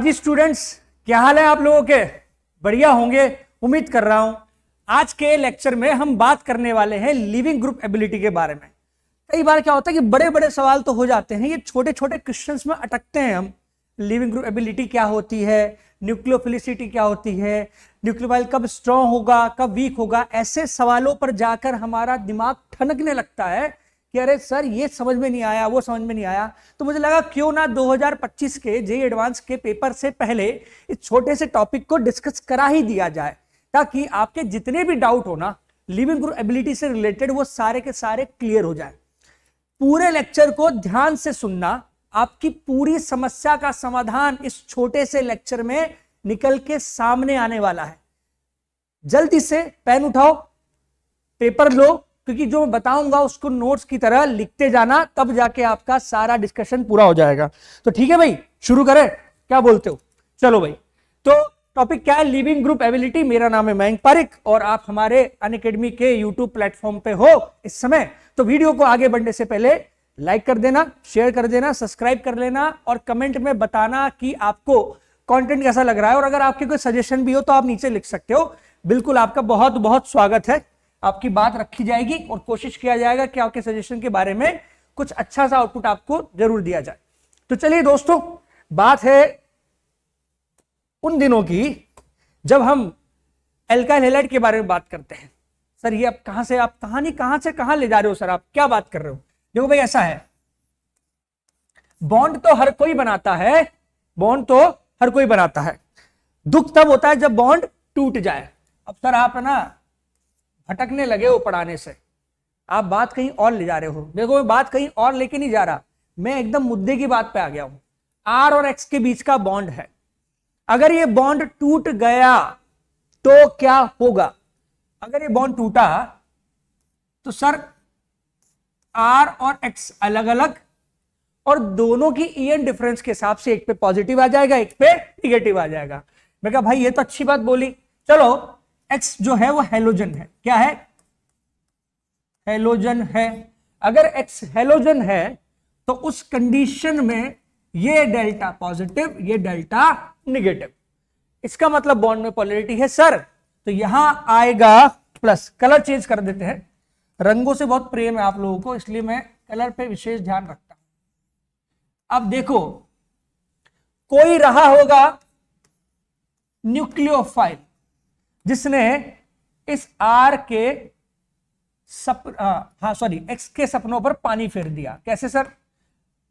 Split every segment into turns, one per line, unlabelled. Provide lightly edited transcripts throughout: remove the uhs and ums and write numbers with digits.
जी students, क्या हाल है आप लोगों के? बढ़िया होंगे, उम्मीद कर रहा हूं। आज के लेक्चर में हम बात करने वाले हैं लिविंग ग्रुप एबिलिटी के बारे में। कई बार क्या होता है कि बड़े बड़े सवाल तो हो जाते हैं, ये छोटे छोटे क्वेश्चंस में अटकते हैं हम। लिविंग ग्रुप एबिलिटी क्या होती है, न्यूक्लियोफिलिसिटी क्या होती है, न्यूक्लियोफाइल कब स्ट्रॉन्ग होगा कब वीक होगा, ऐसे सवालों पर जाकर हमारा दिमाग ठनकने लगता है कि अरे सर ये समझ में नहीं आया, वो समझ में नहीं आया। तो मुझे लगा क्यों ना 2025 के जेईई एडवांस के पेपर से पहले इस छोटे से टॉपिक को डिस्कस करा ही दिया जाए, ताकि आपके जितने भी डाउट हो ना लिविंग ग्रुप एबिलिटी से रिलेटेड वो सारे के सारे क्लियर हो जाए। पूरे लेक्चर को ध्यान से सुनना, आपकी पूरी समस्या का समाधान इस छोटे से लेक्चर में निकल के सामने आने वाला है। जल्दी से पेन उठाओ, पेपर लो, क्योंकि जो मैं बताऊंगा उसको नोट्स की तरह लिखते जाना, तब जाके आपका सारा डिस्कशन पूरा हो जाएगा। तो ठीक है भाई, शुरू करें, क्या बोलते हो? चलो भाई, तो टॉपिक क्या है? Leaving group ability. मेरा नाम है मयंक पारिक और आप हमारे अनअकैडमी के यूट्यूब प्लेटफॉर्म पे हो इस समय। तो वीडियो को आगे बढ़ने से पहले लाइक कर देना, शेयर कर देना, सब्सक्राइब कर लेना और कमेंट में बताना कि आपको कंटेंट कैसा लग रहा है। और अगर आपके कोई सजेशन भी हो तो आप नीचे लिख सकते हो। बिल्कुल, आपका बहुत बहुत स्वागत है, आपकी बात रखी जाएगी और कोशिश किया जाएगा कि आपके सजेशन के बारे में कुछ अच्छा सा आउटपुट आपको जरूर दिया जाए। तो चलिए दोस्तों, बात है उन दिनों की जब हम एल्काइल हैलाइड के बारे में बात करते हैं। सर ये आप कहां से, आप कहानी कहां से कहां ले जा रहे हो? सर आप क्या बात कर रहे हो? देखो भाई, ऐसा है, बॉन्ड तो हर कोई बनाता है, बॉन्ड तो हर कोई बनाता है। दुख तब होता है जब बॉन्ड टूट जाए। अब सर आप है ना भटकने लगे हो पढ़ाने से, आप बात कहीं और ले जा रहे हो। देखो मैं बात कहीं और लेके नहीं जा रहा, मैं एकदम मुद्दे की बात पे आ गया हूं। आर और एक्स के बीच का बॉन्ड है, अगर ये बॉन्ड टूट गया तो क्या होगा? अगर ये बॉन्ड टूटा तो सर आर और एक्स अलग अलग, और दोनों की ईएन डिफरेंस के हिसाब से एक पे पॉजिटिव आ जाएगा, एक पे निगेटिव आ जाएगा। मैं कहा भाई ये तो अच्छी बात बोली। चलो, एक्स जो है वो हेलोजन है। क्या है? हेलोजन है। अगर एक्स हेलोजन है तो उस कंडीशन में ये डेल्टा पॉजिटिव, ये डेल्टा निगेटिव। इसका मतलब बॉन्ड में पोलैरिटी है सर, तो यहां आएगा प्लस। कलर चेंज कर देते हैं, रंगों से बहुत प्रेम है आप लोगों को, इसलिए मैं कलर पे विशेष ध्यान रखता हूं। अब देखो, कोई रहा होगा न्यूक्लियोफाइल जिसने इस आर के एक्स के सपनों पर पानी फेर दिया। कैसे सर?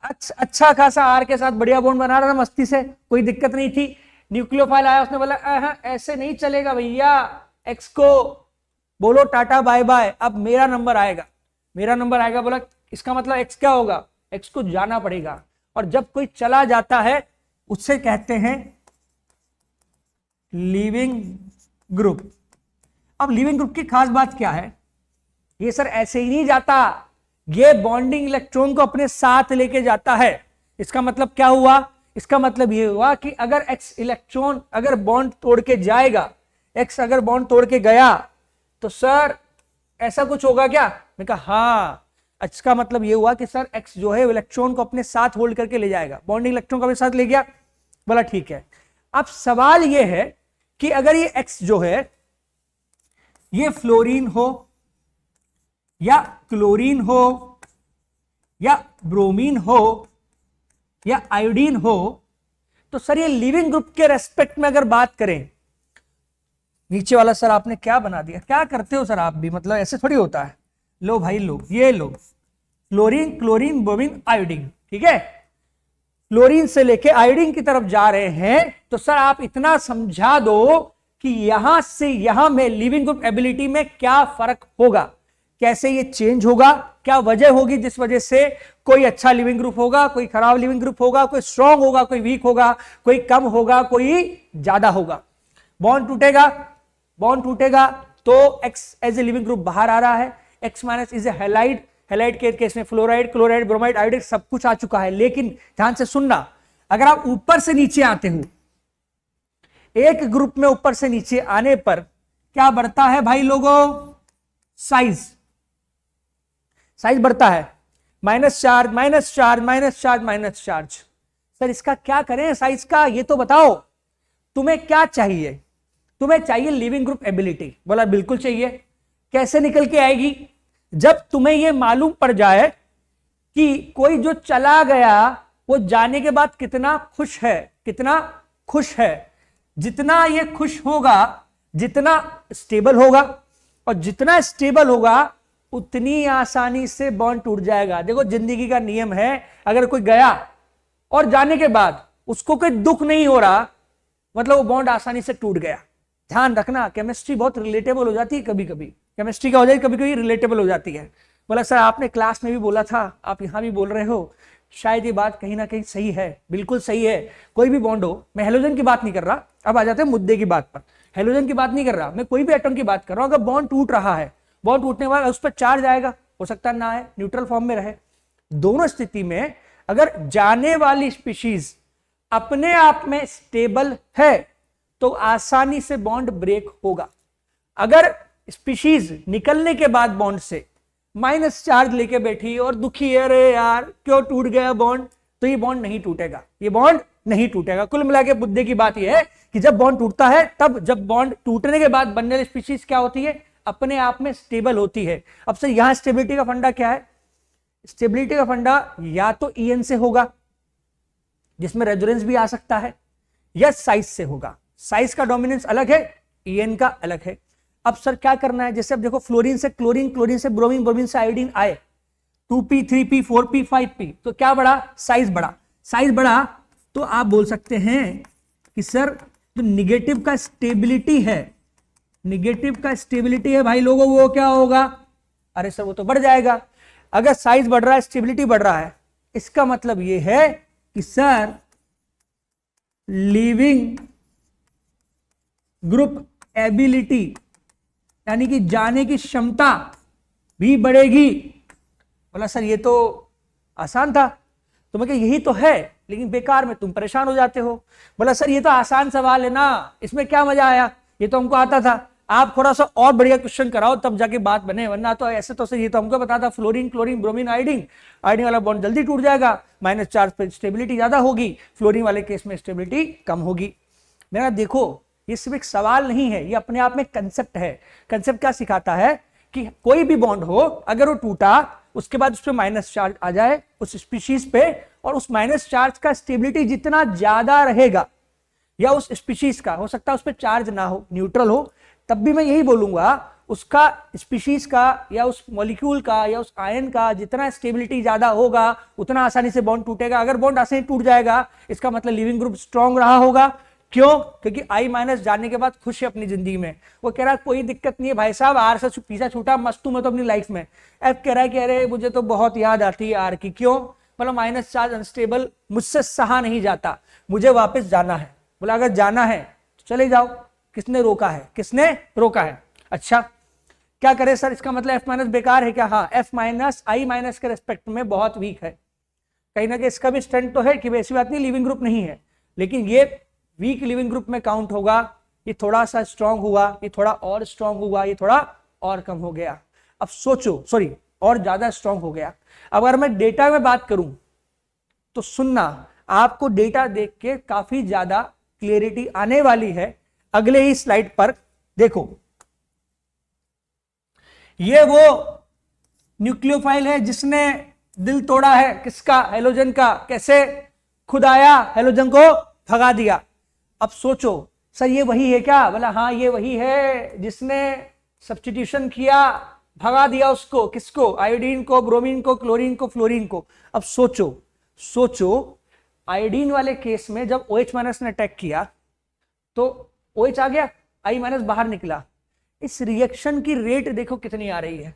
अच्छा खासा आर के साथ बढ़िया बॉन्ड बना रहा था मस्ती से, कोई दिक्कत नहीं थी। न्यूक्लियोफाइल आया, उसने बोला ऐसे नहीं चलेगा भैया, एक्स को बोलो टाटा बाय बाय, अब मेरा नंबर आएगा, मेरा नंबर आएगा। बोला इसका मतलब एक्स क्या होगा? एक्स को जाना पड़ेगा। और जब कोई चला जाता है उससे कहते हैं लिविंग ग्रुप। अब लिविंग ग्रुप की खास बात क्या है? ये सर ऐसे ही नहीं जाता, ये बॉन्डिंग इलेक्ट्रॉन को अपने साथ लेके जाता है। इसका मतलब क्या हुआ? इसका मतलब ये हुआ कि अगर एक्स इलेक्ट्रॉन अगर बॉन्ड तोड़ के जाएगा, एक्स अगर बॉन्ड तोड़ के गया तो सर ऐसा कुछ होगा क्या? मैं कहा हाँ। इसका मतलब ये हुआ कि सर एक्स जो है इलेक्ट्रॉन को अपने साथ होल्ड करके ले जाएगा, बॉन्डिंग इलेक्ट्रॉन को अपने साथ ले गया। बोला ठीक है। अब सवाल ये है कि अगर ये एक्स जो है ये फ्लोरीन हो या क्लोरीन हो या ब्रोमीन हो या आयोडीन हो, तो सर ये लिविंग ग्रुप के रेस्पेक्ट में अगर बात करें, नीचे वाला सर आपने क्या बना दिया? क्या करते हो सर आप भी? मतलब ऐसे थोड़ी होता है। लो भाई लो, ये लो, फ्लोरीन क्लोरीन ब्रोमीन आयोडीन, ठीक है? फ्लोरीन से लेके आयोडीन की तरफ जा रहे हैं, तो सर आप इतना समझा दो कि यहां से यहां में लिविंग ग्रुप एबिलिटी में क्या फर्क होगा, कैसे ये चेंज होगा, क्या वजह होगी जिस वजह से कोई अच्छा लिविंग ग्रुप होगा, कोई खराब लिविंग ग्रुप होगा, कोई स्ट्रांग होगा, कोई वीक होगा, कोई कम होगा, कोई ज्यादा होगा। बॉन्ड टूटेगा, बॉन्ड टूटेगा तो X as a leaving group बाहर आ रहा है, X minus is a halide, halide के केस में फ्लोराइड क्लोराइड ब्रोमाइड आयोडाइड सब कुछ आ चुका है। लेकिन ध्यान से सुनना, अगर आप ऊपर से नीचे आते हो, एक ग्रुप में ऊपर से नीचे आने पर क्या बढ़ता है भाई लोगों? साइज, साइज बढ़ता है। Minus charge minus charge minus charge minus charge, sir इसका क्या करें साइज का, ये तो बताओ तुम्हें क्या चाहिए। तुम्हें चाहिए लिविंग ग्रुप एबिलिटी। बोला बिल्कुल चाहिए। कैसे निकल के आएगी? जब तुम्हें ये मालूम पड़ जाए कि कोई जो चला गया वो जाने के बाद कितना खुश है, कितना खुश है। जितना ये खुश होगा, जितना स्टेबल होगा, और जितना स्टेबल होगा उतनी आसानी से बॉन्ड टूट जाएगा। देखो जिंदगी का नियम है, अगर कोई गया और जाने के बाद उसको कोई दुख नहीं हो रहा, मतलब वो बॉन्ड आसानी से टूट गया। ध्यान रखना, केमिस्ट्री बहुत रिलेटेबल हो जाती है। कभी कभी केमिस्ट्री का हो जाए, कभी कभी रिलेटेबल हो जाती है। बोला सर आपने क्लास में भी बोला था, आप यहां भी बोल रहे हो, शायद ये बात कहीं ना कहीं सही है। बिल्कुल सही है। कोई भी बॉन्ड हो, मैं हेलोजन की बात नहीं कर रहा, अब आ जाते हैं मुद्दे की बात पर। हेलोजन की बात नहीं कर रहा मैं, कोई भी एटम की बात कर रहा हूं। अगर बॉन्ड टूट रहा है, बॉन्ड टूटने के बाद उस पर चार्ज आएगा, हो सकता है ना आए, न्यूट्रल फॉर्म में रहे। दोनों स्थिति में अगर जाने वाली स्पीशीज अपने आप में स्टेबल है तो आसानी से बॉन्ड ब्रेक होगा। अगर स्पीशीज निकलने के बाद बॉन्ड से माइनस चार्ज लेके बैठी और दुखी है, अरे यार क्यों टूट गया बॉन्ड, तो ये बॉन्ड नहीं टूटेगा, ये बॉन्ड नहीं टूटेगा। कुल मिला के मुद्दे की बात यह है कि जब बॉन्ड टूटता है, तब जब बॉन्ड टूटने के बाद बनने वाली स्पीशीज क्या होती है, अपने आप में स्टेबल होती है। अब सर यहां स्टेबिलिटी का फंडा क्या है? स्टेबिलिटी का फंडा या तो ईएन से होगा, जिसमें रेजोनेंस भी आ सकता है, या साइज से होगा। साइज का डोमिनेंस अलग है, ईएन का अलग है। अब सर क्या करना है? जैसे अब देखो फ्लोरीन से क्लोरीन, क्लोरीन से ब्रोमीन, ब्रोमीन से आयोडीन आए, 2p 3p 4p 5p, तो क्या बढ़ा? साइज बढ़ा। साइज बढ़ा तो आप बोल सकते हैं कि सर जो निगेटिव का स्टेबिलिटी है, निगेटिव का स्टेबिलिटी है भाई लोगों, वो क्या होगा? अरे सर वो तो बढ़ जाएगा। अगर साइज बढ़ रहा है, स्टेबिलिटी बढ़ रहा है, इसका मतलब ये है कि सर लिविंग ग्रुप एबिलिटी यानी कि जाने की क्षमता भी बढ़ेगी। बोला सर ये तो आसान था। तो मैं कहा यही तो है, लेकिन बेकार में तुम परेशान हो जाते हो। बोला सर ये तो आसान सवाल है ना, इसमें क्या मजा आया, ये तो हमको आता था। आप थोड़ा सा और बढ़िया क्वेश्चन कराओ तब जाके बात बने, वरना तो ऐसे तो सर ये तो हमको पता था, fluorine chlorine bromine iodine, iodine वाला बॉन्ड जल्दी टूट जाएगा, माइनस चार्ज पे स्टेबिलिटी ज्यादा होगी, फ्लोरीन वाले केस में स्टेबिलिटी कम होगी। मेरा देखो ये सिर्फ एक सवाल नहीं है, ये अपने आप में कंसेप्ट है। कंसेप्ट क्या सिखाता है कि कोई भी बॉन्ड हो, अगर वो टूटा उसके बाद उस पर माइनस चार्ज आ जाए उस स्पीशीज पे, और उस माइनस चार्ज का स्टेबिलिटी जितना ज्यादा रहेगा, या उस स्पीशीज का हो सकता है उस पर चार्ज ना हो, न्यूट्रल हो, तब भी मैं यही बोलूंगा उसका स्पीशीज का या उस मॉलिक्यूल का या उस आयन का जितना स्टेबिलिटी ज्यादा होगा उतना आसानी से बॉन्ड टूटेगा। अगर बॉन्ड आसानी टूट जाएगा इसका मतलब लिविंग ग्रुप स्ट्रांग रहा होगा। क्यों? क्योंकि आई माइनस जाने के बाद खुश है अपनी जिंदगी में। वो कह रहा है कोई दिक्कत नहीं है भाई साहब, आर से पीछा छूटा, मस्त हूं मैं तो अपनी लाइफ में। एफ कह रहा है कि अरे मुझे तो बहुत याद आती है आर की। क्यों? मतलब माइनस चार्ज अनस्टेबल, मुझसे सहा नहीं जाता, मुझे वापस जाना है। बोला अगर जाना है तो चले जाओ, किसने रोका है? किसने रोका है? अच्छा क्या करे सर, इसका मतलब एफ माइनस बेकार है क्या? हाँ, एफ माइनस आई माइनस के रेस्पेक्ट में बहुत वीक है। कहीं ना कहीं इसका भी स्ट्रेंथ तो है कि ऐसी बात नहीं लिविंग ग्रुप नहीं है, लेकिन ये वीक लिविंग ग्रुप में काउंट होगा। ये थोड़ा सा स्ट्रांग हुआ, ये थोड़ा और स्ट्रांग हुआ, ये थोड़ा और कम हो गया। अब सोचो, सॉरी और ज्यादा स्ट्रांग हो गया। अब अगर मैं डेटा में बात करूं तो सुनना, आपको डेटा देख के काफी ज्यादा क्लियरिटी आने वाली है। अगले ही स्लाइड पर देखो, ये वो न्यूक्लियोफाइल है जिसने दिल तोड़ा है किसका? हेलोजन का। कैसे? खुद आया, हेलोजन को भगा दिया। अब सोचो सर ये वही है क्या? बोला हाँ ये वही है जिसने सब्स्टिट्यूशन किया, भगा दिया उसको। किसको? आयोडीन को, ब्रोमीन को, क्लोरीन को, फ्लोरीन को। अब सोचो आयोडीन वाले केस में जब OH माइनस ने अटैक किया तो OH आ गया, I माइनस बाहर निकला। इस रिएक्शन की रेट देखो कितनी आ रही है,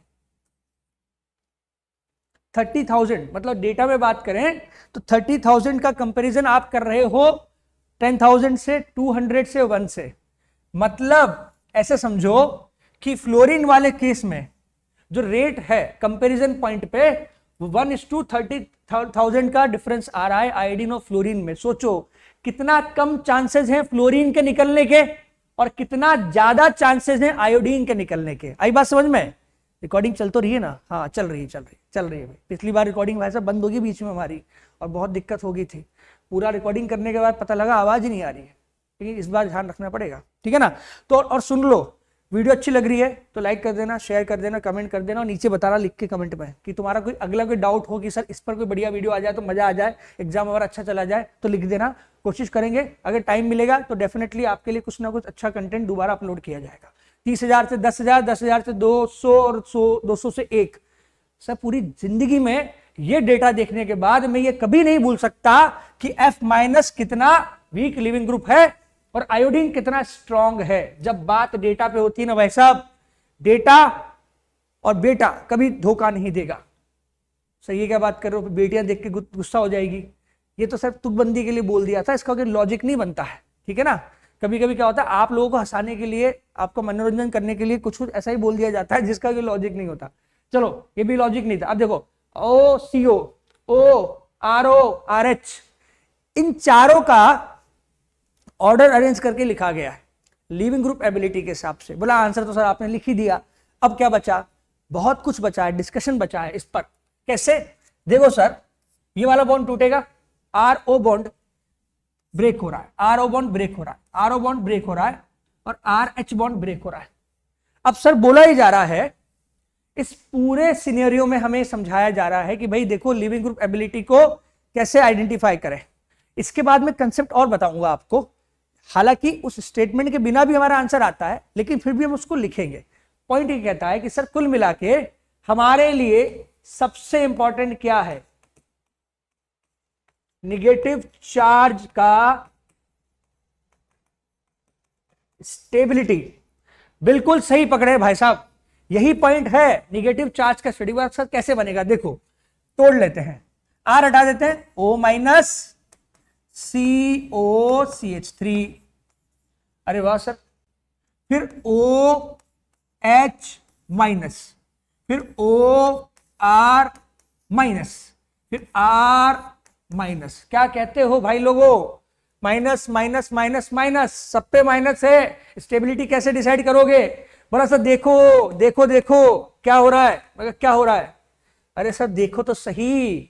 30,000। मतलब डेटा में बात करें तो 30,000 का कंपैरिजन आप कर रहे हो 10,000 से, 200 से, 1 से। मतलब ऐसे समझो कि फ्लोरीन वाले केस में जो रेट है कंपैरिजन पॉइंट पे 1:30,000 का डिफरेंस आ रहा है आयोडीन और फ्लोरीन में। सोचो कितना कम चांसेस हैं फ्लोरीन के निकलने के और कितना ज्यादा चांसेस हैं आयोडीन के निकलने के। आई बात समझ में? रिकॉर्डिंग चल तो रही है ना? हाँ चल रही है भाई। पिछली बार रिकॉर्डिंग भाई साहब बंद होगी बीच में हमारी और बहुत दिक्कत हो गई थी। पूरा रिकॉर्डिंग करने के बाद पता लगा आवाज ही नहीं आ रही है, लेकिन इस बार ध्यान रखना पड़ेगा, ठीक है ना। तो और सुन लो, वीडियो अच्छी लग रही है तो लाइक कर देना, शेयर कर देना, कमेंट कर देना, और नीचे बताना लिख के कमेंट में कि तुम्हारा कोई अगला कोई डाउट हो कि सर इस पर कोई बढ़िया वीडियो आ जाए तो मजा आ जाए, एग्जाम हमारा अच्छा चला जाए, तो लिख देना, कोशिश करेंगे। अगर टाइम मिलेगा तो डेफिनेटली आपके लिए कुछ ना कुछ अच्छा कंटेंट दोबारा अपलोड किया जाएगा। 30,000 से 10,000, 10,000 से 200 और 200 से 1। सर पूरी जिंदगी में ये डेटा देखने के बाद मैं ये कभी नहीं भूल सकता कि F- कितना वीक लिविंग ग्रुप है और आयोडीन कितना स्ट्रांग है। जब बात डेटा पे होती है ना भाई साहब, डेटा और बेटा कभी धोखा नहीं देगा। सर ये क्या बात कर रहे हो, बेटियां देख के गुस्सा हो जाएगी, ये तो सर तुकबंदी के लिए बोल दिया था, इसका कोई लॉजिक नहीं बनता है, ठीक है ना। कभी कभी क्या होता है, आप लोगों को हंसाने के लिए, आपको मनोरंजन करने के लिए कुछ कुछ ऐसा ही बोल दिया जाता है जिसका कोई लॉजिक नहीं होता। चलो ये भी लॉजिक नहीं था। अब देखो OCO, ORO, RH, इन चारों का ऑर्डर अरेंज करके लिखा गया है लिविंग ग्रुप एबिलिटी के हिसाब से। बोला आंसर तो सर आपने लिख ही दिया, अब क्या बचा, बहुत कुछ बचा है, डिस्कशन बचा है इस पर। कैसे, देखो सर ये वाला बॉन्ड टूटेगा, RO बॉन्ड ब्रेक हो रहा है, RO बॉन्ड ब्रेक हो रहा है, RO बॉन्ड ब्रेक हो रहा है, और RH बॉन्ड ब्रेक हो रहा है। अब सर बोला ही जा रहा है, इस पूरे सिनेरियो में हमें समझाया जा रहा है कि भाई देखो लिविंग ग्रुप एबिलिटी को कैसे आइडेंटिफाई करें। इसके बाद में कंसेप्ट और बताऊंगा आपको, हालांकि उस स्टेटमेंट के बिना भी हमारा आंसर आता है, लेकिन फिर भी हम उसको लिखेंगे। पॉइंट ये कहता है कि सर कुल मिला के हमारे लिए सबसे इंपॉर्टेंट क्या है, निगेटिव चार्ज का स्टेबिलिटी। बिल्कुल सही पकड़े भाई साहब, यही पॉइंट है निगेटिव चार्ज का स्टडी। सर कैसे बनेगा, देखो तोड़ लेते हैं, R हटा देते हैं, O- COCH3, अरे वाह सर, फिर OH-, फिर OR-, फिर R-। क्या कहते हो भाई लोगों, माइनस माइनस माइनस माइनस, सब पे माइनस है, स्टेबिलिटी कैसे डिसाइड करोगे। बोला सर देखो देखो देखो क्या हो रहा है, मगर क्या हो रहा है, अरे सर देखो तो सही,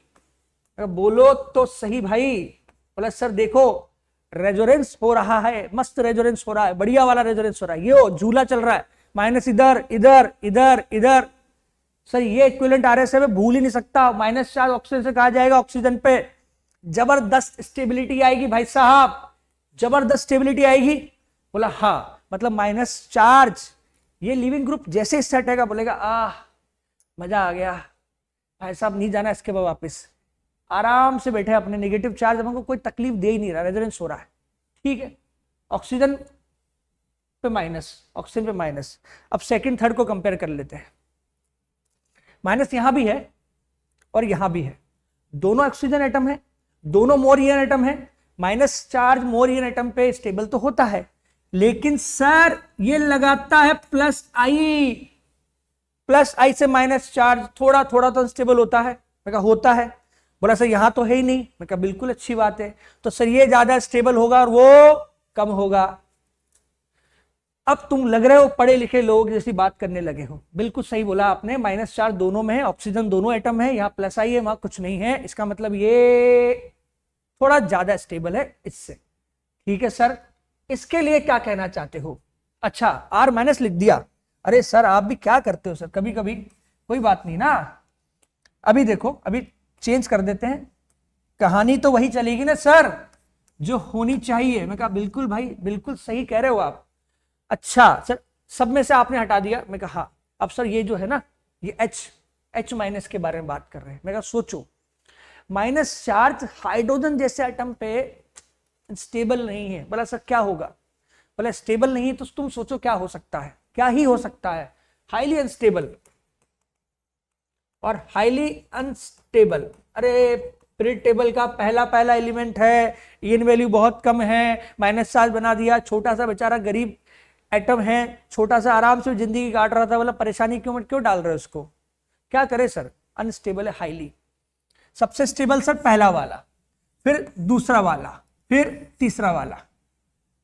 बोलो तो सही भाई। बोला सर देखो रेजोनेंस हो रहा है, मस्त रेजोनेंस हो रहा है, बढ़िया वाला रेजोनेंस हो रहा है, ये झूला चल रहा है, माइनस इधर इधर इधर इधर। सर ये इक्विवेलेंट RS है, मैं भूल ही नहीं सकता, माइनस चार्ज ऑक्सीजन से कहा जाएगा, ऑक्सीजन पे जबरदस्त स्टेबिलिटी आएगी भाई साहब, जबरदस्त स्टेबिलिटी आएगी। बोला हाँ, मतलब माइनस चार्ज, ये लिविंग ग्रुप जैसे सेट है बोलेगा मजा आ गया भाई साहब, नहीं जाना इसके बाद वापस, आराम से बैठे अपने, नेगेटिव चार्ज हमको कोई तकलीफ दे ही नहीं रहा, रेजोनेंस हो रहा है, ठीक है। ऑक्सीजन पे माइनस, ऑक्सीजन पे माइनस। अब सेकंड थर्ड को कंपेयर कर लेते हैं, माइनस यहां भी है और यहां भी है, दोनों ऑक्सीजन एटम है, दोनों मोरियन एटम है, माइनस चार्ज मोरियन एटम पे स्टेबल तो होता है, लेकिन सर ये लगाता है प्लस आई से माइनस चार्ज, थोड़ा थोड़ा तो अनस्टेबल होता है, मैं कहा होता है। बोला सर यहां तो है ही नहीं, मैं कहा बिल्कुल अच्छी बात है, तो सर ये ज्यादा स्टेबल होगा और वो कम होगा। अब तुम लग रहे हो पढ़े लिखे लोग जैसी बात करने लगे हो, बिल्कुल सही बोला आपने, माइनस चार्ज दोनों में है, ऑक्सीजन दोनों एटम है, यहाँ प्लस आई है वहां कुछ नहीं है, इसका मतलब ये थोड़ा ज्यादा स्टेबल है इससे, ठीक है सर। इसके लिए क्या कहना चाहते हो, अच्छा R- लिख दिया, अरे सर आप भी क्या करते हो सर कभी कभी, कोई बात नहीं ना, अभी देखो अभी चेंज कर देते हैं, कहानी तो वही चलेगी ना सर जो होनी चाहिए। मैं कहा बिल्कुल भाई, बिल्कुल सही कह रहे हो आप। अच्छा सर सब में से आपने हटा दिया, मैं कहा हाँ, अब सर ये जो है ना ये H- के बारे में बात कर रहे हैं। मैं कहा सोचो, माइनस चार्ज हाइड्रोजन जैसे एटम पे स्टेबल नहीं है। बोला सर क्या होगा, बोला स्टेबल नहीं तो तुम सोचो क्या हो सकता है, क्या ही हो सकता है, हाईली अनस्टेबल और हाईली अनस्टेबल। अरे पीरियड टेबल का पहला एलिमेंट है, इन वैल्यू बहुत कम है, माइनस चार्ज बना दिया, छोटा सा बेचारा गरीब एटम है, छोटा सा आराम से जिंदगी काट रहा था, बोला परेशानी क्यों डाल रहे हो उसको, क्या करे सर, अनस्टेबल है हाईली। सबसे स्टेबल सर पहला वाला, फिर दूसरा वाला, फिर तीसरा वाला।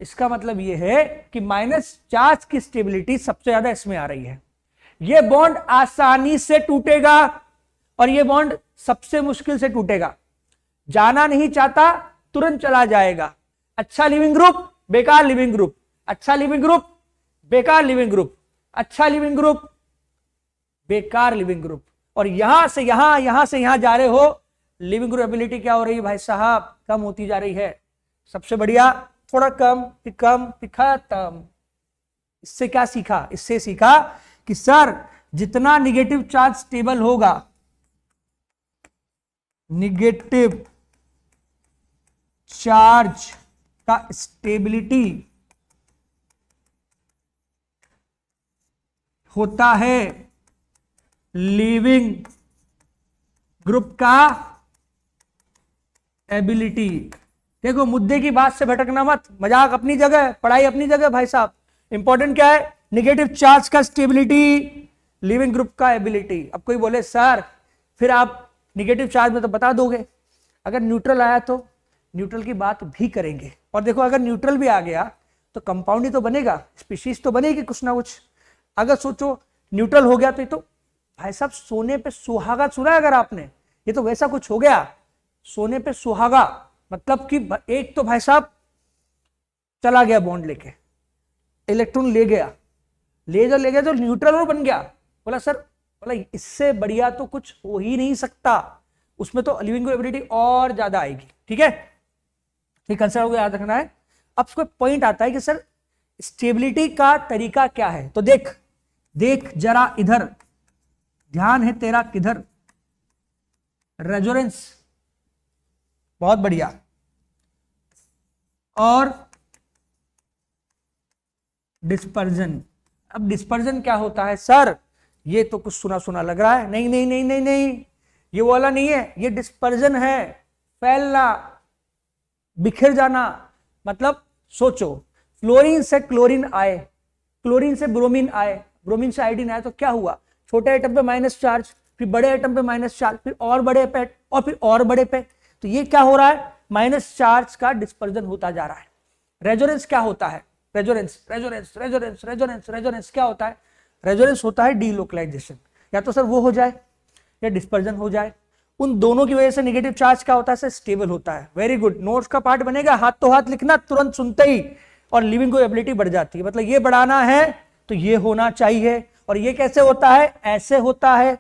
इसका मतलब यह है कि माइनस चार्ज की स्टेबिलिटी सबसे ज्यादा इसमें आ रही है। यह बॉन्ड आसानी से टूटेगा और यह बॉन्ड सबसे मुश्किल से टूटेगा। जाना नहीं चाहता तुरंत चला जाएगा। अच्छा लिविंग ग्रुप, बेकार लिविंग ग्रुप, अच्छा लिविंग ग्रुप, बेकार लिविंग ग्रुप, अच्छा लिविंग ग्रुप, बेकार लिविंग ग्रुप। और यहां से यहां से यहां जा रहे हो, लिविंग ग्रुप एबिलिटी क्या हो रही है भाई साहब, कम होती जा रही है। सबसे बढ़िया, थोड़ा कम फिर कम फिर खत्म। इससे क्या सीखा? इससे सीखा कि सर जितना निगेटिव चार्ज स्टेबल होगा, निगेटिव चार्ज का स्टेबिलिटी होता है लिविंग ग्रुप का एबिलिटी। देखो मुद्दे की बात से भटकना मत, मजाक अपनी जगह, पढ़ाई अपनी जगह भाई साहब। इंपॉर्टेंट क्या है? निगेटिव चार्ज का स्टेबिलिटी, लिविंग ग्रुप का एबिलिटी। अब कोई बोले सर फिर आप निगेटिव चार्ज में तो बता दोगे, अगर न्यूट्रल आया तो न्यूट्रल की बात भी करेंगे। और देखो अगर न्यूट्रल भी आ गया तो कंपाउंड ही तो बनेगा, स्पीशीज तो बनेगी कुछ ना कुछ। अगर सोचो न्यूट्रल हो गया तो ये तो भाई साहब सोने पे सुहागा सुना है अगर आपने, ये तो वैसा कुछ हो गया, सोने पे सुहागा। मतलब कि एक तो भाई साहब चला गया बॉन्ड लेके, इलेक्ट्रॉन ले गया, ले गया तो न्यूट्रल और बन गया। बोला सर, बोला इससे बढ़िया तो कुछ हो ही नहीं सकता, उसमें तो लिविंग ग्रुप एबिलिटी और ज्यादा आएगी। ठीक है, ठीक कंसेप्ट को याद रखना है। अब कोई पॉइंट आता है कि सर स्टेबिलिटी का तरीका क्या है, तो देख देख जरा इधर, ध्यान है तेरा किधर, रेजोनेंस, बहुत बढ़िया। और डिस्पर्जन। अब डिस्पर्जन क्या होता है सर, ये तो कुछ सुना सुना लग रहा है। नहीं नहीं नहीं नहीं नहीं, ये वाला नहीं है, ये डिस्पर्जन है, फैलना, बिखर जाना। मतलब सोचो फ्लोरीन से क्लोरीन आए, क्लोरीन से ब्रोमीन आए, ब्रोमीन से आयोडीन आए, तो क्या हुआ? छोटे एटम पे माइनस चार्ज, फिर बड़े एटम पे माइनस चार्ज, फिर और बड़े पे, और फिर और बड़े पे। तो ये क्या हो रहा है? माइनस चार्ज का डिस्पर्जन होता जा रहा है। रेजोनेंस क्या होता है? Resonance resonance resonance resonance resonance क्या होता है? रेजोनेंस होता है डीलोकलाइजेशन, या तो सर वो हो जाए या डिस्पर्जन हो जाए। उन दोनों की वजह से नेगेटिव चार्ज क्या होता है सर? स्टेबल होता है। वेरी गुड, नोट्स का पार्ट बनेगा, हाथ तो हाथ लिखना तुरंत सुनते ही, और लिविंग ग्रुप एबिलिटी बढ़ जाती है। मतलब ये बढ़ाना है तो ये होना चाहिए। और ये कैसे होता है? ऐसे होता है,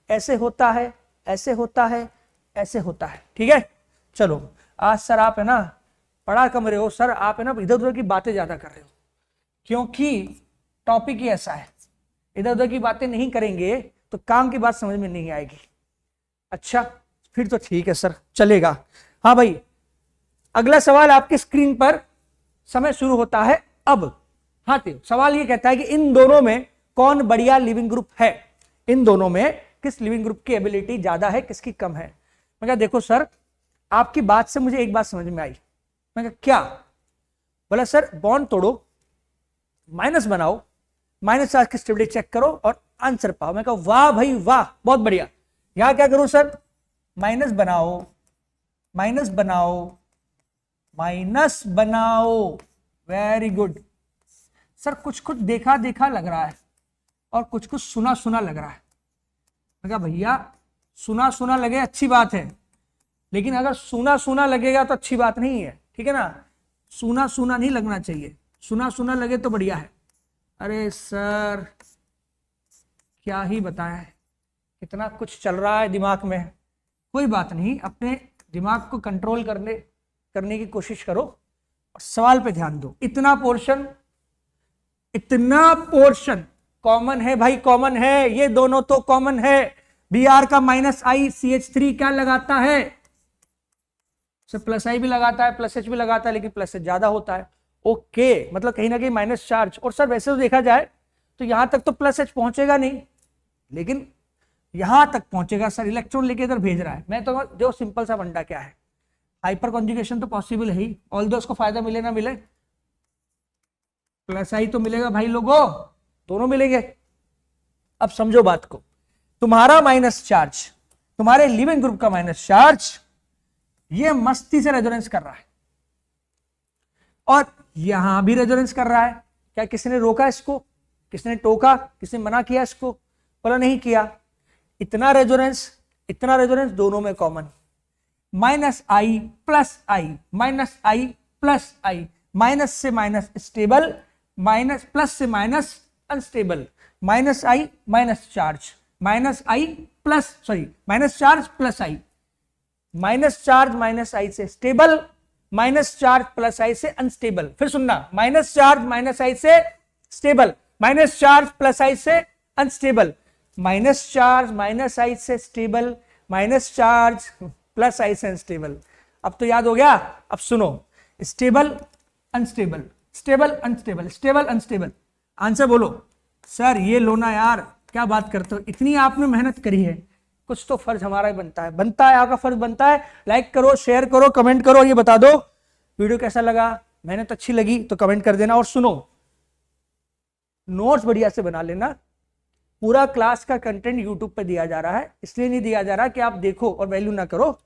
ऐसे होता है, ऐसे होता है, ऐसे होता है। ठीक है, चलो आज सर आप है ना पढ़ा कम रहे हो सर, आप है ना इधर उधर की बातें ज्यादा कर रहे हो, क्योंकि टॉपिक ही ऐसा है, इधर उधर की बातें नहीं करेंगे तो काम की बात समझ में नहीं आएगी। अच्छा फिर तो ठीक है सर, चलेगा। हाँ भाई, अगला सवाल आपकी स्क्रीन पर, समय शुरू होता है अब। हाँ तो सवाल ये कहता है कि इन दोनों में कौन बढ़िया लिविंग ग्रुप है, इन दोनों में किस लिविंग ग्रुप की एबिलिटी ज्यादा है, किसकी कम है। मैं कहा देखो सर, आपकी बात से मुझे एक बात समझ में आई। मैं कहा क्या? बोला सर बॉन्ड तोड़ो, माइनस बनाओ, माइनस चार्ज की स्टेबिलिटी चेक करो और आंसर पाओ। मैं कहा वाह भाई वाह, बहुत बढ़िया। यहां क्या करूं सर? माइनस बनाओ, माइनस बनाओ, माइनस बनाओ, वेरी गुड। सर कुछ कुछ देखा देखा लग रहा है और कुछ कुछ सुना सुना लग रहा है। मैं कहा भैया सुना सुना लगे अच्छी बात है, लेकिन अगर सुना सुना लगेगा तो अच्छी बात नहीं है। ठीक है ना, सुना सुना नहीं लगना चाहिए, सुना सुना लगे तो बढ़िया है। अरे सर क्या ही बताएं, कितना कुछ चल रहा है दिमाग में। कोई बात नहीं, अपने दिमाग को कंट्रोल करने की कोशिश करो और सवाल पे ध्यान दो। इतना पोर्शन कॉमन है भाई, कॉमन है, ये दोनों तो कॉमन है। Br का -I CH3 क्या लगाता है? प्लस आई भी लगाता है, प्लस एच भी लगाता है, लेकिन प्लस एच ज्यादा होता है। ओके, मतलब कहीं ना कहीं माइनस चार्ज। और सर वैसे तो देखा जाए तो यहां तक तो प्लस एच पहुंचेगा नहीं, लेकिन यहां तक पहुंचेगा। सर इलेक्ट्रॉन लेके इधर भेज रहा है। मैं तो जो सिंपल सा फंडा क्या है, हाइपर कॉन्जुगेशन तो पॉसिबल है ही, ऑल्दो उसको फायदा मिले ना मिले, प्लस आई तो मिलेगा भाई लोगों, दोनों मिलेंगे। अब समझो बात को, तुम्हारा माइनस चार्ज, तुम्हारे लिविंग ग्रुप का माइनस चार्ज, ये मस्ती से रेजोनेंस कर रहा है और यहां भी रेजोनेंस कर रहा है। क्या किसी ने रोका इसको? किसने टोका? किसने मना किया इसको? बोला नहीं किया। इतना रेजोनेंस दोनों में common. Minus I plus I, minus I plus I, minus से माइनस स्टेबल, माइनस प्लस से minus unstable, minus I minus charge, minus I plus sorry minus charge plus I, minus charge minus I से stable, minus charge plus I से unstable. फिर सुनना, minus charge minus I से stable, minus charge plus I से unstable, minus charge minus I से stable, minus charge plus I से unstable. अब तो याद हो गया। अब सुनो, stable unstable, stable unstable, stable unstable. Answer बोलो। सर ये लो ना यार, क्या बात करते हो, इतनी आपने मेहनत करी है, कुछ तो फर्ज हमारा ही बनता है, आपका फर्ज बनता है। लाइक करो, शेयर करो, कमेंट करो, ये बता दो वीडियो कैसा लगा, मेहनत अच्छी लगी तो कमेंट कर देना। और सुनो, नोट्स बढ़िया से बना लेना। पूरा क्लास का कंटेंट यूट्यूब पे दिया जा रहा है, इसलिए नहीं दिया जा रहा कि आप देखो और वैल्यू ना करो,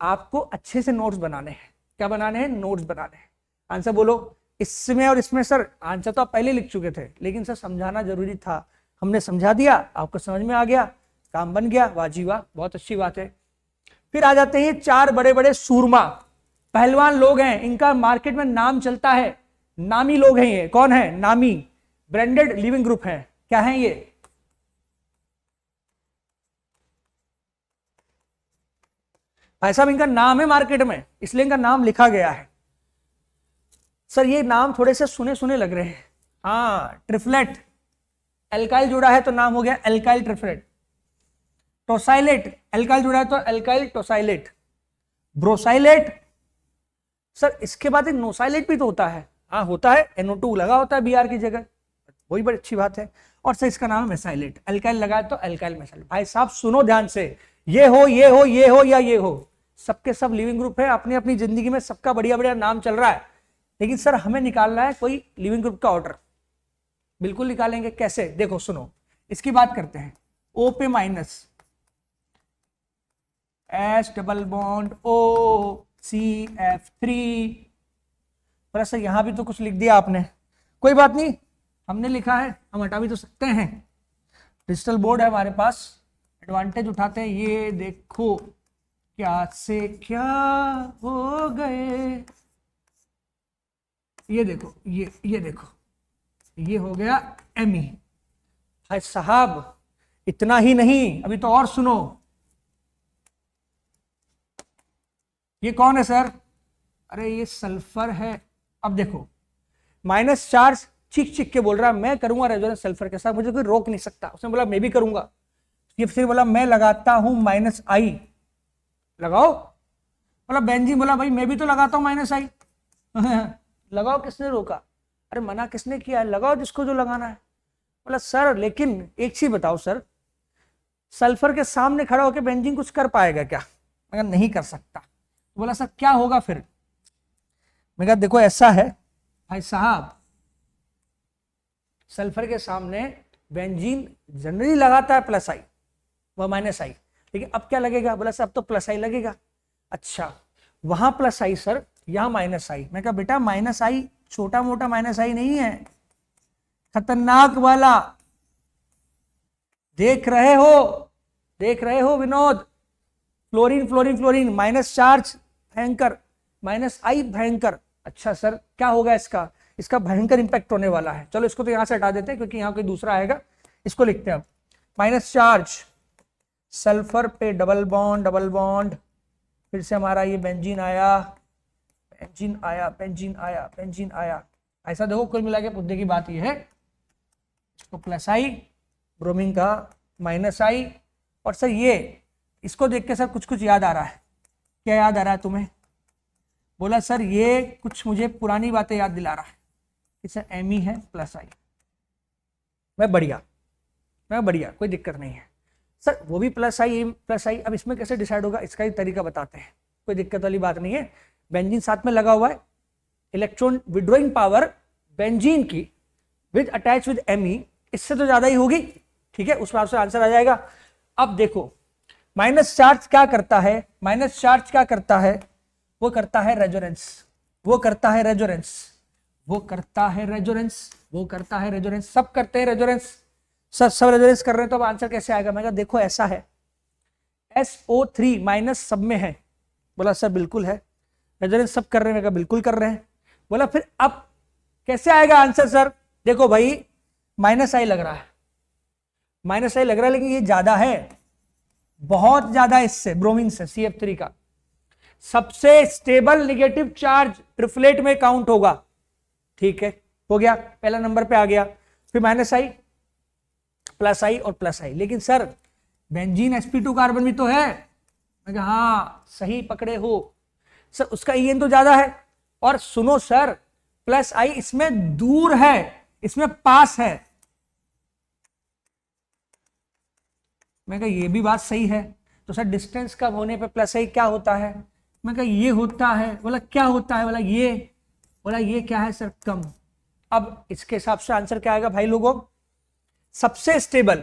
आपको अच्छे से नोट्स बनाने हैं। क्या बनाने हैं? नोट्स बनाने हैं। आंसर बोलो। इसमें और इसमें सर आंसर तो आप पहले लिख चुके थे, लेकिन सर समझाना जरूरी था, हमने समझा दिया, आपको समझ में आ गया, काम बन गया, वाह जी वाह, बहुत अच्छी बात है। फिर आ जाते हैं चार बड़े बड़े सूरमा पहलवान लोग हैं, इनका मार्केट में नाम चलता है, नामी लोग हैं ये। कौन है? नामी ब्रांडेड लिविंग ग्रुप है। क्या है ये? भाई साहब इनका नाम है मार्केट में, इसलिए इनका नाम लिखा गया है। सर ये नाम थोड़े से सुने सुने लग रहे हैं। हाँ, ट्रिफलेट, एल्काइल जुड़ा है तो नाम हो गया एल्काइल ट्रिफलेट। टोसाइलेट, एल्काइल जुड़ा है तो एल्काइल टोसाइलेट। ब्रोसाइलेट, सर इसके बाद एक नोसाइलेट भी तो होता है। हाँ होता है, NO2 लगा होता है BR की जगह, वही बड़ी अच्छी बात है। और सर इसका नाम है मेसाइलेट, एल्काइल लगा है तो एल्काइल मेसाइलेट। भाई साहब सुनो ध्यान से, ये हो ये हो ये हो या ये हो, सबके सब लिविंग ग्रुप है, अपनी अपनी जिंदगी में सबका बढ़िया बढ़िया नाम चल रहा है। लेकिन सर हमें निकालना है कोई लिविंग ग्रुप का ऑर्डर। बिल्कुल निकालेंगे। कैसे? देखो सुनो, इसकी बात करते हैं। O पे minus, S double bond OCF3। पर सर यहां भी तो कुछ लिख दिया आपने, कोई बात नहीं, हमने लिखा है, हम हटा भी तो सकते हैं। डिजिटल बोर्ड है हमारे पास, एडवांटेज उठाते हैं। ये देखो क्या से क्या हो गए, ये देखो, ये देखो, ये हो गया ME। भाई साहब इतना ही नहीं, अभी तो और सुनो। ये कौन है सर? अरे ये सल्फर है। अब देखो, माइनस चार्ज चीख चीख के बोल रहा है मैं करूंगा रेजोनेंस सल्फर के साथ, मुझे कोई रोक नहीं सकता। उसने बोला मैं भी करूंगा। ये फिर बोला मैं लगाता हूं -I। लगाओ। बोला बेंजीन, बोला भाई मैं भी तो लगाता हूं -I। लगाओ, किसने रोका? अरे मना किसने किया है? लगाओ जिसको जो लगाना है। बोला सर लेकिन एक चीज बताओ सर, सल्फर के सामने खड़ा होकर बेंजीन कुछ कर पाएगा क्या? मैं कहा नहीं कर सकता। बोला सर क्या होगा फिर? मैं कहा देखो ऐसा है भाई साहब, सल्फर के सामने बेंजीन जनरली लगाता है +I व -I, लेकिन अब क्या लगेगा? बोला सर अब तो +I लगेगा। अच्छा वहां +I सर, यहां -I। मैं कहा बेटा -I छोटा मोटा -I नहीं है, खतरनाक वाला। देख रहे हो Vinod? Fluorine fluorine fluorine, minus charge भयंकर, -I भयंकर। अच्छा सर क्या होगा इसका? इसका भयंकर इंपैक्ट होने वाला है। चलो इसको तो यहां से हटा देते हैं क्योंकि यहां कोई दूसरा आएगा। इसको लिखते हैं अब, माइनस चार्ज सल्फर पे डबल बॉन्ड, फिर से हमारा ये बेंजीन आया, बेंजीन आया। ऐसा देखो कुल मिला के मुद्दे की बात ये है, इसको +I, ब्रोमीन का -I। और सर ये इसको देख के सर कुछ कुछ याद आ रहा है। क्या याद आ रहा है तुम्हें? बोला सर ये कुछ मुझे पुरानी बातें याद दिला रहा है कि सर ME है +I। मैं बढ़िया, कोई दिक्कत नहीं है सर, वो भी +I। अब इसमें कैसे डिसाइड होगा, इसका ही तरीका बताते हैं, कोई दिक्कत वाली बात नहीं है। बेंजीन साथ में लगा हुआ है, इलेक्ट्रॉन विड्रॉइंग पावर बेंजीन की विद अटैच विद ME इससे तो ज्यादा ही होगी, ठीक है, उस बात से आंसर आ जाएगा। अब देखो माइनस चार्ज क्या करता है? वो करता है रेजोनेंस, सब करते हैं रेजोनेंस। सब रेजोनेंस कर रहे हैं, तो अब आंसर कैसे आएगा? मैं कहा देखो ऐसा है, SO3 माइनस सब में है, बोला सर बिल्कुल है। रेजोनेंस सब कर रहे हैं, मैं कहा बिल्कुल कर रहे हैं। बोला फिर अब कैसे आएगा आंसर सर? देखो भाई माइनस आई लग रहा है, माइनस आई लग रहा है, लेकिन ये ज्यादा है, बहुत ज्यादा इससे, ब्रोमीन से, CF3 का सबसे स्टेबल नेगेटिव चार्ज ट्रिपलेट में काउंट होगा। ठीक है, हो गया, पहला नंबर पे आ गया। फिर माइनस आई, प्लस आई और प्लस आई। लेकिन सर बेंजीन sp2 कार्बन भी तो है। मैं कहा हाँ सही पकड़े हो सर, उसका EN तो ज्यादा है। और सुनो सर, प्लस आई इसमें दूर है, इसमें पास है। मैं कहा ये भी बात सही है। तो सर डिस्टेंस कम होने पे प्लस आई क्या होता है? मैं कहा ये होता है। बोला क्या होता है? बोला ये। बोला ये क्या है सर? कम। अब इसके हिसाब से आंसर क्या आएगा भाई लोगों? सबसे स्टेबल,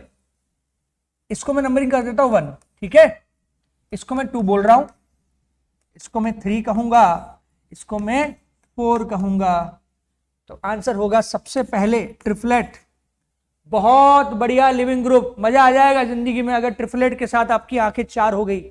इसको मैं नंबरिंग कर देता हूं 1, ठीक है, इसको मैं 2 बोल रहा हूं, इसको मैं 3 कहूंगा, इसको मैं 4 कहूंगा। तो आंसर होगा सबसे पहले ट्रिपलेट। बहुत बढ़िया लिविंग ग्रुप, मजा आ जाएगा जिंदगी में अगर ट्रिपलेट के साथ आपकी आंखें 4 हो गई।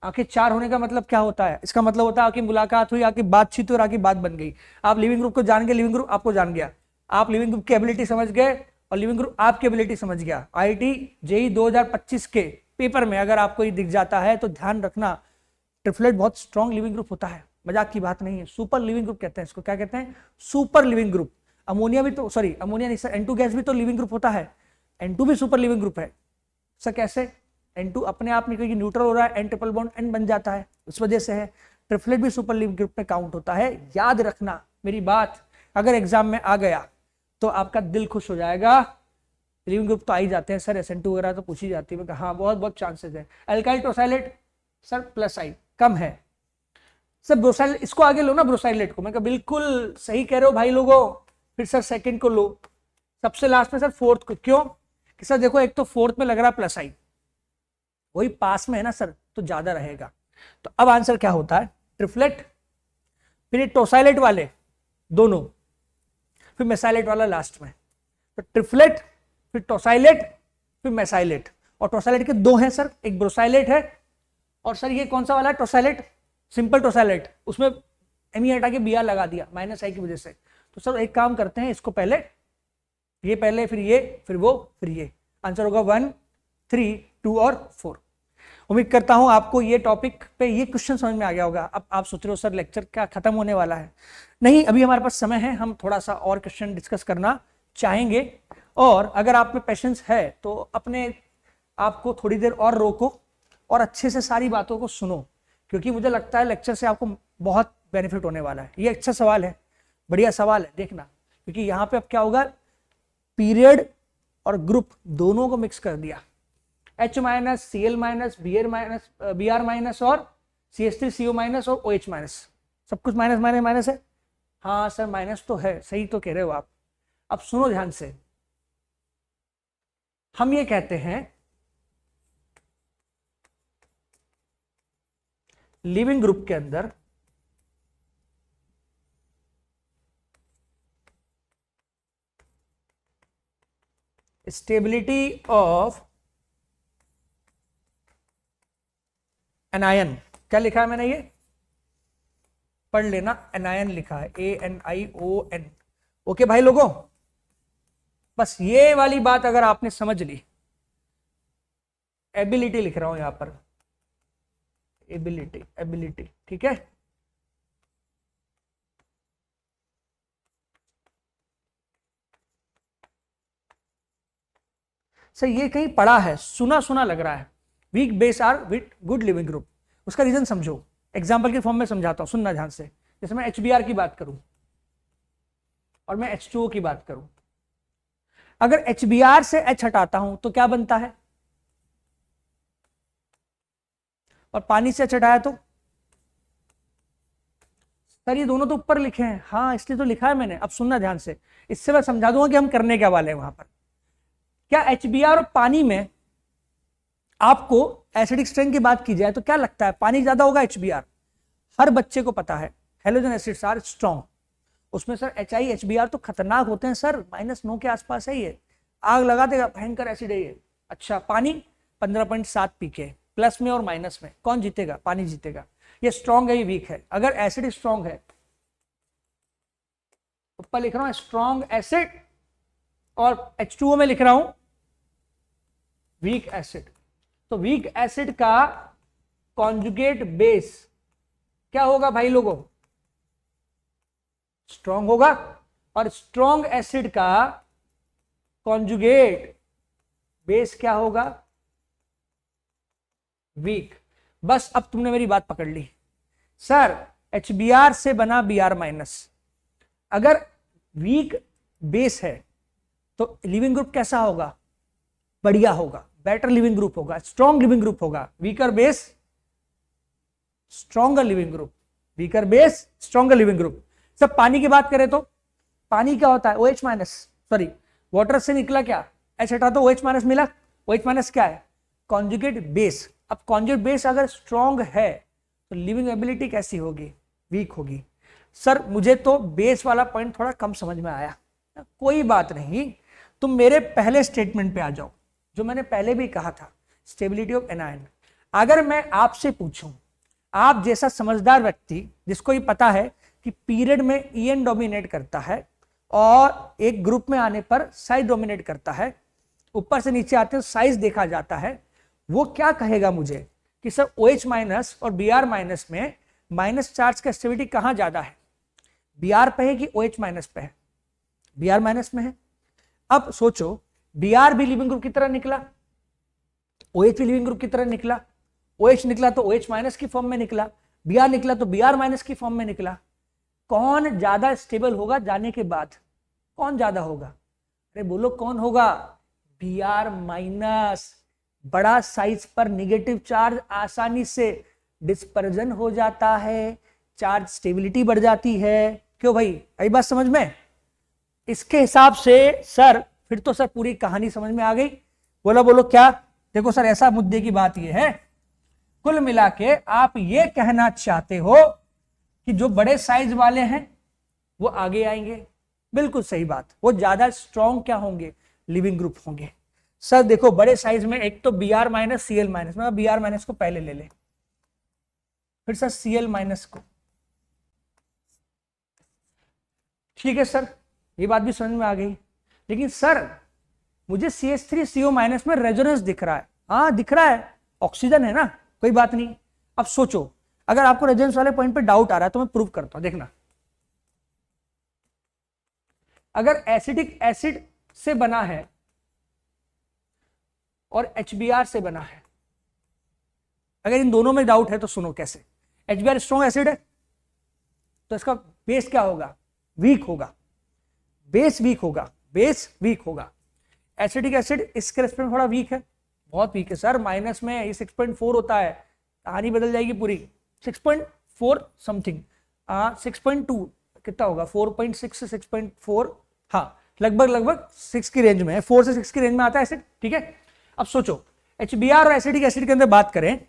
आंखें 4 होने का मतलब क्या होता है? इसका मतलब होता है आपकी मुलाकात हुई, आपकी बातचीत हुई और आपकी बात बन गई। आप लिविंग ग्रुप को जान गए, लिविंग ग्रुप आपको जान गया, आप लिविंग ग्रुप की एबिलिटी समझ गए और लिविंग ग्रुप आपकी एबिलिटी समझ गया। IIT JEE 2025 के पेपर में अगर आपको ये दिख जाता है तो ध्यान रखना, ट्रिपलेट बहुत स्ट्रॉन्ग लिविंग ग्रुप होता है, मजाक की बात नहीं है। सुपर लिविंग ग्रुप कहते हैं इसको। क्या कहते हैं? Super leaving group. अमोनिया भी तो, सॉरी अमोनिया नहीं सर, N2 गैस भी तो लिविंग ग्रुप होता है। N2 भी सुपर लिविंग ग्रुप है सर। कैसे? N2 अपने आप में क्योंकि न्यूट्रल हो रहा है, N ट्रिपल बॉन्ड N बन जाता है, उस वजह से है। ट्रिपलेट भी सुपर लिविंग ग्रुप में काउंट होता है। याद रखना मेरी बात, अगर एग्जाम में आ गया तो आपका दिल खुश हो जाएगा। लिविंग ग्रुप तो आ ही जाते हैं सर, SN2 वगैरह तो पूछी जाती है। हाँ बहुत बहुत चांसेस है। अल्काइल टोसाइलेट सर प्लस आई कम है सर। ब्रोसाइल, इसको आगे लो ना ब्रोसाइलेट को। मैं कहा बिल्कुल सही कह रहे हो भाई लोगों। फिर सर सेकंड को लो, सबसे लास्ट में सर फोर्थ को। क्यों? कि सर देखो एक तो फोर्थ में लग रहा है प्लस आई, वही पास में है ना सर, तो ज्यादा रहेगा। तो अब आंसर क्या होता है? ट्रिपलेट, फिर ये टोसाइलेट वाले दोनों, फिर मेसाइलेट वाला लास्ट में। तो ट्रिपलेट, फिर टोसाइलेट, फिर मेसाइलेट। और टोसाइलेट के 2 हैं सर, एक ब्रोसाइलेट है और सर ये कौन सा वाला है? Tosylate, simple tosylate. उसमें एमी हटा के BR लगा दिया माइनस आई की वजह से। तो सर एक काम करते हैं, इसको पहले, ये पहले, फिर ये, फिर वो, फिर ये। आंसर होगा 1, 3, 2 और 4। उम्मीद करता हूं आपको ये टॉपिक पे ये क्वेश्चन समझ में आ गया होगा। अब आप सोच रहे हो सर लेक्चर क्या खत्म होने वाला है? नहीं, अभी हमारे पास समय है, हम थोड़ा सा और क्वेश्चन डिस्कस करना चाहेंगे। और अगर आप में पेशेंस है तो अपने आपको थोड़ी देर और रोको और अच्छे से सारी बातों को सुनो, क्योंकि मुझे लगता है लेक्चर से आपको बहुत बेनिफिट होने वाला है। ये अच्छा सवाल है, बढ़िया सवाल है, देखना। क्योंकि यहाँ पे अब क्या होगा, पीरियड और ग्रुप दोनों को मिक्स कर दिया। H minus, Cl minus, Br minus और CH3CO माइनस और OH माइनस, सब कुछ माइनस माइनस माइनस है। हाँ सर माइनस तो है, सही तो कह रहे हो आप। अब सुनो ध्यान से, हम ये कहते हैं लिविंग ग्रुप के अंदर स्टेबिलिटी ऑफ एनायन, क्या लिखा है मैंने, ये पढ़ लेना, एनायन लिखा है, ANION। ओके भाई लोगों, बस ये वाली बात अगर आपने समझ ली, एबिलिटी लिख रहा हूं यहां पर, एबिलिटी, ठीक है। सर ये कहीं पढ़ा है, सुना सुना लग रहा है। Weak base are with good leaving group, उसका रीजन समझो, एग्जाम्पल के फॉर्म में समझाता हूं, सुनना ध्यान से। जैसे मैं HBr की बात करूं और मैं H2O की बात करूं, अगर HBr से H हटाता हूं तो क्या बनता है, और पानी से H हटाया तो, सर ये दोनों तो ऊपर लिखे हैं। हाँ इसलिए तो लिखा है मैंने। अब सुनना ध्यान से, इससे मैं समझा दूंगा कि हम करने क्या वाले हैं वहां पर। क्या HBr और पानी में आपको एसिडिक स्ट्रेंथ की बात की जाए तो क्या लगता है, पानी ज्यादा होगा HBr? हर बच्चे को पता है हेलोजन एसिड्स आर स्ट्रॉन्ग, उसमें सर HI HBr तो खतरनाक होते हैं सर, -9 के आसपास है, ये आग लगा देगा, भयंकर एसिड है ये। अच्छा पानी 15.7 pK, प्लस में और माइनस में कौन जीतेगा? पानी जीतेगा। ये स्ट्रॉन्ग है ये वीक है। अगर एसिड स्ट्रॉन्ग है, ऊपर लिख रहा हूं स्ट्रॉन्ग एसिड और H2O में लिख रहा हूं वीक एसिड। तो वीक एसिड का कॉन्जुगेट बेस क्या होगा भाई लोगों? स्ट्रॉन्ग होगा। और स्ट्रॉन्ग एसिड का कॉन्जुगेट बेस क्या होगा? वीक। बस अब तुमने मेरी बात पकड़ ली। सर HBr से बना Br-, अगर वीक बेस है तो लिविंग ग्रुप कैसा होगा? बढ़िया होगा, बेटर लिविंग ग्रुप होगा, स्ट्रॉन्ग लिविंग ग्रुप होगा। Weaker base stronger leaving group, weaker base stronger leaving group. सब पानी की बात करें तो पानी क्या होता है? OH-, सॉरी वाटर से निकला क्या? H हटा तो OH- मिला। OH- क्या है? Conjugate base. अब कॉन्जुगेट बेस अगर स्ट्रॉन्ग है तो लिविंग एबिलिटी कैसी होगी? वीक होगी। सर मुझे तो बेस वाला पॉइंट थोड़ा कम समझ में आया। कोई बात नहीं, तुम मेरे पहले स्टेटमेंट पे आ जाओ जो मैंने पहले भी कहा था, स्टेबिलिटी ऑफ एनायन। अगर मैं आपसे पूछूं, आप जैसा समझदार व्यक्ति जिसको ये पता है कि पीरियड में EN डोमिनेट करता है और एक ग्रुप में आने पर साइज डोमिनेट करता है, ऊपर से नीचे आते हैं साइज देखा जाता है, वो क्या कहेगा मुझे कि सर OH- और Br- में माइनस चार्ज का स्टेबिलिटी कहां ज्यादा है? Br पे है कि OH- पे है? Br- में है। अब सोचो Br भी लिविंग ग्रुप की तरह निकला, OH भी लिविंग ग्रुप की तरह निकला, OH निकला तो OH- की फॉर्म में निकला, Br निकला तो Br- की फॉर्म में निकला। कौन ज्यादा स्टेबल होगा जाने के बाद? कौन ज्यादा होगा? अरे बोलो कौन होगा? Br-। बड़ा साइज पर नेगेटिव चार्ज आसानी से डिस्पर्जन हो जाता है, चार्ज स्टेबिलिटी बढ़ जाती है। क्यों भाई, आई बात समझ में? इसके हिसाब से सर फिर तो सर पूरी कहानी समझ में आ गई। बोलो क्या? देखो सर ऐसा मुद्दे की बात यह है, कुल मिला के आप ये कहना चाहते हो कि जो बड़े साइज वाले हैं वो आगे आएंगे। बिल्कुल सही बात, वो ज्यादा स्ट्रॉन्ग क्या होंगे? लिविंग ग्रुप होंगे। सर देखो बड़े साइज में एक तो Br- Cl-, मैं Br- को पहले ले ले, फिर सर Cl- को। ठीक है सर, ये बात भी समझ में आ गई। लेकिन सर मुझे CH3CO- में रेजोनेंस दिख रहा है। हाँ दिख रहा है, ऑक्सीजन है ना, कोई बात नहीं। अब सोचो अगर आपको रेजोनेंस वाले पॉइंट पे डाउट आ रहा है तो मैं प्रूव करता हूं, देखना। अगर एसिडिक एसिड से बना है और HBr से बना है, अगर इन दोनों में डाउट है तो सुनो कैसे। HBr स्ट्रॉन्ग एसिड है तो इसका बेस क्या होगा? वीक होगा। बेस वीक होगा, बेस वीक होगा। एसिडिक एसिड इसके रेस्पेक्ट में थोड़ा वीक है, बहुत वीक है सर। माइनस में ये 6.4 होता है, कहानी बदल जाएगी पूरी। 6.4 समथिंग, 6.2 कितना होगा? 4.6 से 6.4, हाँ लगभग 6 की रेंज में है, 4 से 6 की रेंज में आता है एसिड। ठीक है, अब सोचो HBr और एसिडिक एसिड के अंदर बात करें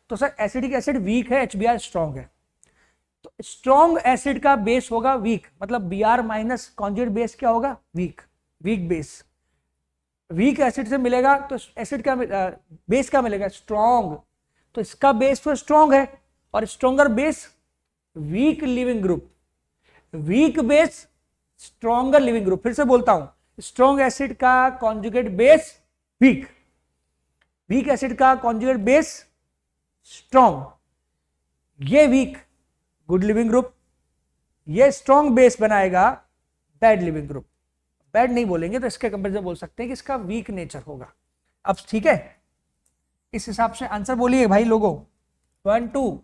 तो सर एसिडिक एसिड वीक है, HBr स्ट्रॉन्ग है। तो स्ट्रॉन्ग एसिड का बेस होगा वीक, मतलब Br- कॉन्जुगेट बेस क्या होगा? Weak. Weak base weak acid से मिलेगा तो एसिड का बेस क्या मिलेगा? स्ट्रॉन्ग। तो इसका बेस तो स्ट्रॉन्ग है और stronger base weak leaving group, weak base stronger leaving group. फिर से बोलता हूं, स्ट्रॉन्ग एसिड का conjugate base weak, weak acid का कॉन्जुगेट बेस स्ट्रॉन्ग। ये वीक गुड लिविंग ग्रुप, ये स्ट्रॉन्ग बेस बनाएगा बैड लिविंग ग्रुप। बैड नहीं बोलेंगे तो इसके कंपेरिजन बोल सकते हैं कि इसका वीक नेचर होगा। अब ठीक है, इस हिसाब से आंसर बोलिए भाई लोगों। 1 2।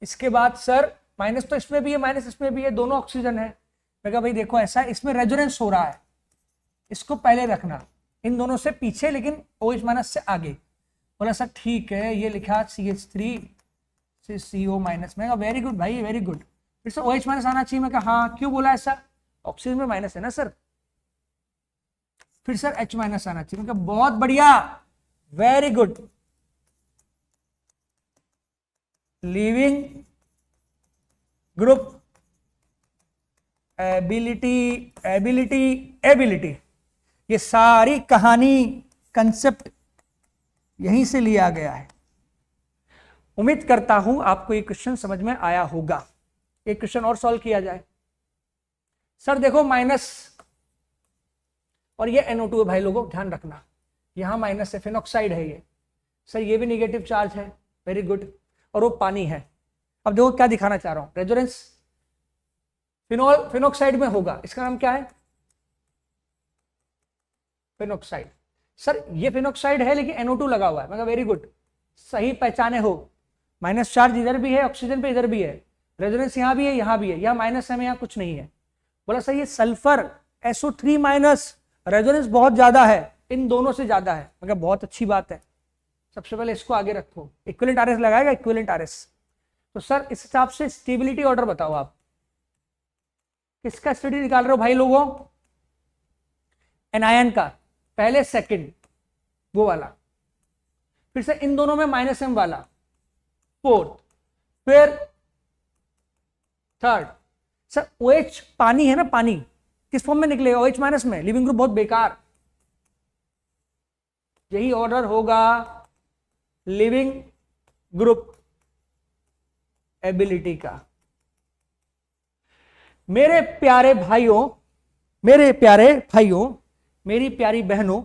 इसके बाद सर माइनस तो इसमें भी है, माइनस इसमें भी है, दोनों ऑक्सीजन है। मैं कहा भाई देखो ऐसा है, इसमें रेजोनेंस हो रहा है, इसको पहले रखना, इन दोनों से पीछे लेकिन OH- से आगे। बोला सर ठीक है, ये लिखा CH3 से CO-। मैं कहा वेरी गुड भाई, वेरी गुड। फिर से OH- आना चाहिए। मैं कहा हाँ, क्यों बोला ऐसा? ऑक्सीजन में माइनस है ना सर। फिर सर H- आना चाहिए। मैं कहा बहुत बढ़िया, very good. Leaving group ability, ability, ability, ये सारी कहानी कंसेप्ट यहीं से लिया गया है। उम्मीद करता हूं आपको ये क्वेश्चन समझ में आया होगा। एक क्वेश्चन और सॉल्व किया जाए। सर देखो माइनस, और ये NO2 है भाई लोगों, ध्यान रखना, यहां माइनस है, फिनॉक्साइड है ये। सर ये भी निगेटिव चार्ज है, वेरी गुड, और वो पानी है। अब देखो क्या दिखाना चाह रहा हूं, रेजोनेंस फिनॉक्साइड में होगा, इसका नाम क्या है, फिनॉक्साइड। सर ये फिनॉक्साइड है लेकिन NO2 लगा हुआ है, मैं कहा वेरी गुड, सही पहचाने हो। माइनस चार्ज इधर भी है, ऑक्सीजन पे इधर भी है, रेजोनेंस यहां भी है, यहां भी है, यहां माइनस है, यहां कुछ नहीं है। बोला सर ये सल्फर SO3 माइनस, रेजोनेंस बहुत ज्यादा है, इन दोनों से ज्यादा है। मैं कहा बहुत अच्छी बात है, सबसे पहले इसको आगे रखो, इक्विवेलेंट RS लगाएगा, इक्विवेलेंट RS। तो सर इस हिसाब से स्टेबिलिटी ऑर्डर बताओ आप, किसका स्टडी निकाल रहे हो भाई लोगों, एनायन का, पहले सेकंड वो वाला, फिर से इन दोनों में -M वाला फोर्थ, फिर थर्ड। सर OH पानी है ना, पानी किस फॉर्म में निकलेगा, OH माइनस में, लिविंग ग्रुप बहुत बेकार। यही ऑर्डर होगा लिविंग ग्रुप एबिलिटी का। मेरे प्यारे भाइयों, मेरे प्यारे भाइयों, मेरी प्यारी बहनों,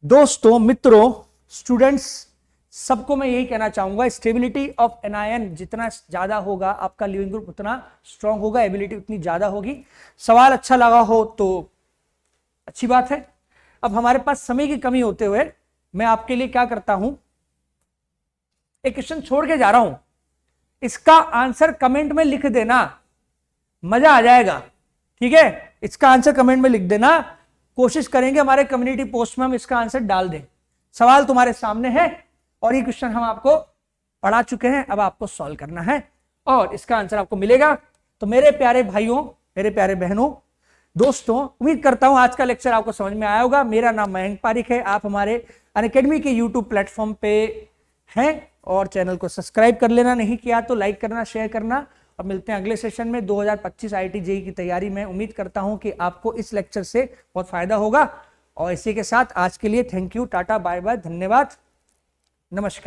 दोस्तों, मित्रों, स्टूडेंट्स, सबको मैं यही कहना चाहूंगा, स्टेबिलिटी ऑफ एनायन जितना ज्यादा होगा आपका लिविंग ग्रुप उतना स्ट्रांग होगा, एबिलिटी उतनी ज्यादा होगी। सवाल अच्छा लगा हो तो अच्छी बात है। अब हमारे पास समय की कमी होते हुए मैं आपके लिए क्या करता हूं, एक क्वेश्चन छोड़ के जा रहा हूं, इसका आंसर कमेंट में लिख देना, मजा आ जाएगा, ठीक है। इसका आंसर कमेंट में लिख देना, कोशिश करेंगे हमारे कम्युनिटी पोस्ट में हम इसका आंसर डाल दें। सवाल तुम्हारे सामने है और ये क्वेश्चन हम आपको पढ़ा चुके हैं, अब आपको सॉल्व करना है और इसका आंसर आपको मिलेगा। तो मेरे प्यारे भाइयों, मेरे प्यारे बहनों, दोस्तों, उम्मीद करता हूं आज का लेक्चर आपको समझ में आया होगा। मेरा नाम मयंक पारिक है, आप हमारे अनअकैडमी के यूट्यूब प्लेटफॉर्म पे हैं और चैनल को सब्सक्राइब कर लेना, नहीं किया तो लाइक करना, शेयर करना। और मिलते हैं अगले सेशन में 2025 IIT JEE की तैयारी में। उम्मीद करता हूं कि आपको इस लेक्चर से बहुत फायदा होगा। और इसी के साथ आज के लिए thank you, tata, bye bye, धन्यवाद, नमस्कार।